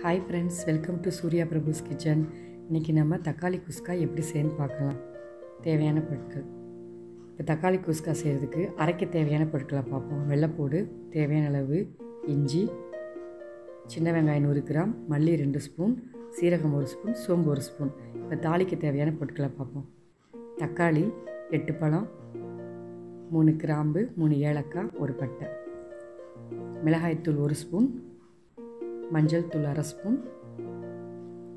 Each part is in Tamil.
Hi friends, welcome to Surya Prabhu's kitchen. இன்றைக்கி நம்ம தக்காளி குஸ்கா எப்படி செய்யணும்னு பார்க்கலாம். தேவையான பொருட்கள். இப்போ தக்காளி குஸ்கா செய்கிறதுக்கு அரைக்க தேவையான பொருட்களை பார்ப்போம். வெள்ளைப்பூடு தேவையான அளவு, இஞ்சி, சின்ன வெங்காயம் 100 கிராம், மல்லி 2 ஸ்பூன், சீரகம் 1 ஸ்பூன், சோம்பு 1 ஸ்பூன். இப்போ தாளிக்க தேவையான பொருட்களை பார்ப்போம். தக்காளி 8 பழம், 3 கிராம்பு, 3 ஏலக்காய், 1 பட்டை, மிளகாய்த்தூள் 1 ஸ்பூன், மஞ்சள் தூள் 1/2 ஸ்பூன்,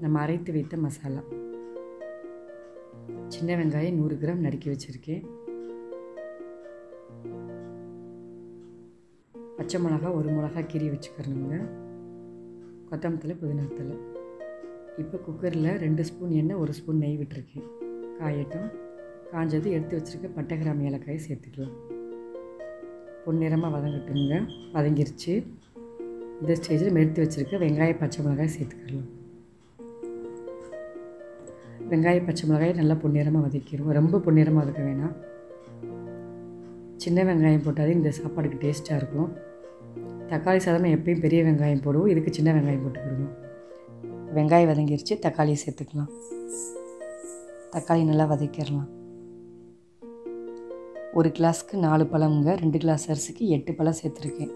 நம்ம அரைத்து வைத்த மசாலா, சின்ன வெங்காயம் 100 கிராம் நறுக்கி வச்சுருக்கேன், பச்சை மிளகா 1 மிளகா கீறி வச்சுக்கிறணுங்க, கொத்தமல்லி, புதினா தழை. இப்போ குக்கரில் 2 ஸ்பூன் எண்ணெய் 1 ஸ்பூன் நெய் விட்டுருக்கேன். காயட்டும். காஞ்சது எடுத்து வச்சுருக்க பட்டை கிராம்பு ஏலக்காயை சேர்த்துக்கலாம். பொன்னிறமாக வதங்கட்டுங்க. வதங்கிருச்சு. இந்த ஸ்டேஜில் எடுத்து வச்சுருக்க வெங்காயம் பச்சை மிளகாய் சேர்த்துக்கலாம். வெங்காயம் பச்சை மிளகாயை நல்லா பொன்னிறமாக வதக்கிடுவோம். ரொம்ப பொன்னிறமாக வதக்க வேணாம். சின்ன வெங்காயம் போட்டாலே இந்த சாப்பாடுக்கு டேஸ்ட்டாக இருக்கும். தக்காளி சாதம் எப்பயும் பெரிய வெங்காயம் போடுவோம், இதுக்கு சின்ன வெங்காயம் போட்டுக்கிடுவோம். வெங்காயம் வதங்கிருச்சு. தக்காளியை சேர்த்துக்கலாம். தக்காளி நல்லா வதக்கிடலாம். 1 கிளாஸ்க்கு 4 பழமுங்க. 2 கிளாஸ் அரிசிக்கு 8 பழம் சேர்த்துருக்கேன்.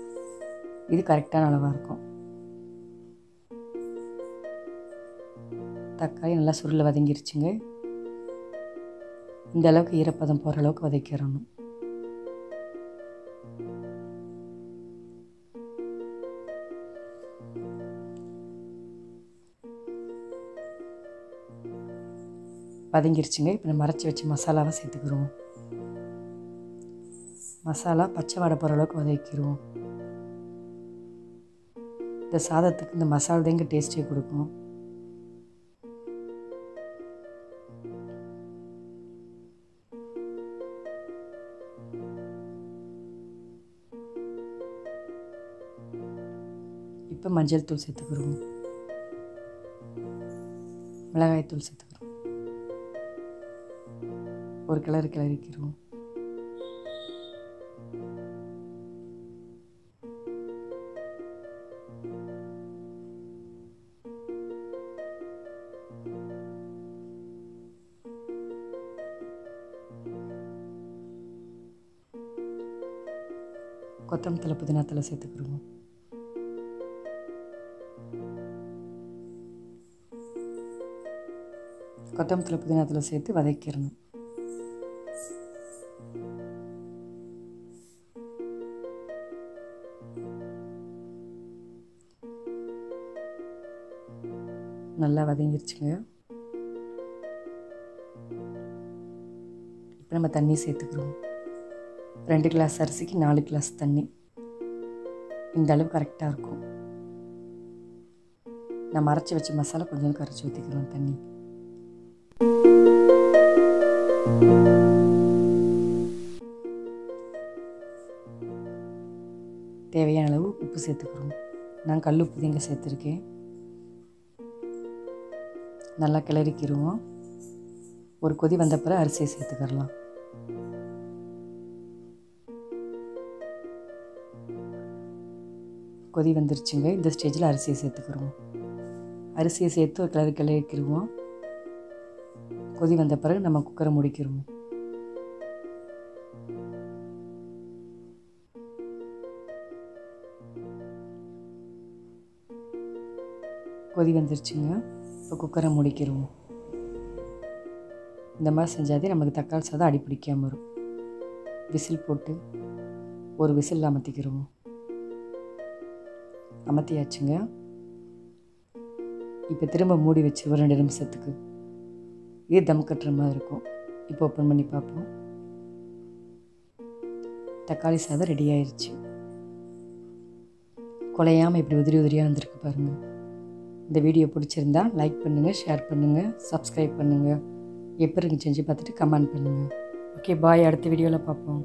இது கரெக்டான அளவாக இருக்கும். தக்காளி நல்லா சுருள வதங்கிருச்சுங்க. இந்த அளவுக்கு ஈரப்பதம் போகிற அளவுக்கு வதக்கிடணும். வதங்கிருச்சுங்க. இப்போ நம்ம அரைச்சி வச்சு மசாலாவை சேர்த்துக்கிறோம். மசாலா பச்சை வாடை போகிற அளவுக்கு வதக்கிடுவோம். இந்த சாதத்துக்கு இந்த மசாலா தான் இங்கே டேஸ்ட்டே கொடுக்கும். இப்போ மஞ்சள் தூள் சேர்த்துக்கிறோம். மிளகாய் தூள் சேர்த்துக்கிறோம். ஒரு கிளறிக்கிறோம். கொத்தமல்லி, புதினா தழை சேர்த்துக்கிறோம். கொத்தமல்லி, புதினா தழை சேர்த்து வதக்கிடணும். நல்லா வதங்கிருச்சுங்க. இப்போ நம்ம தண்ணி சேர்த்துக்கிறோம். 2 கிளாஸ் அரிசிக்கு 4 கிளாஸ் தண்ணி. இந்த அளவு கரெக்டாக இருக்கும். நம்ம அரைச்சி வச்ச மசாலா கொஞ்சம் கரைச்சி ஊற்றிக்கிறோம் தண்ணி. தேவையான அளவு உப்பு சேர்த்துக்கிறோம். நான் கல் உப்பு தான் இங்கே சேர்த்துருக்கேன். நல்லா கிளறிக்கிடுவோம். ஒரு கொதி வந்த பிறகு அரிசியை சேர்த்துக்கிறலாம். கொதி வந்துருச்சுங்க. இந்த ஸ்டேஜில் அரிசியை சேர்த்துக்கிறோம். அரிசியை சேர்த்து ஒரு கிளறிக்கிடுவோம். கொதி வந்த பிறகு நம்ம குக்கரை முடிக்கிடுவோம். கொதி வந்துருச்சுங்க. இப்போ குக்கரை முடிக்கிடுவோம். இந்த மாதிரி செஞ்சாதே நமக்கு தக்காளி சாதம் அடி பிடிக்காமல் வரும். விசில் போட்டு ஒரு விசில் அமர்த்திக்கிடுவோம். அமர்த்தியாச்சுங்க. இப்போ திரும்ப மூடி வச்சு ஒரு 2 நிமிஷத்துக்கு இது தம் கட்டுற மாதிரி இருக்கும். இப்போ ஓப்பன் பண்ணி பார்ப்போம். தக்காளி சாதம் ரெடி ஆயிடுச்சு. குலையாமல் இப்படி உதிரியாக வந்திருக்கு பாருங்கள். இந்த வீடியோ பிடிச்சிருந்தா லைக் பண்ணுங்கள், ஷேர் பண்ணுங்கள், சப்ஸ்கிரைப் பண்ணுங்கள். எப்படி இருக்குன்னு செஞ்சு பார்த்துட்டு கமெண்ட் பண்ணுங்கள். ஓகே, பாய். அடுத்த வீடியோவில் பார்ப்போம்.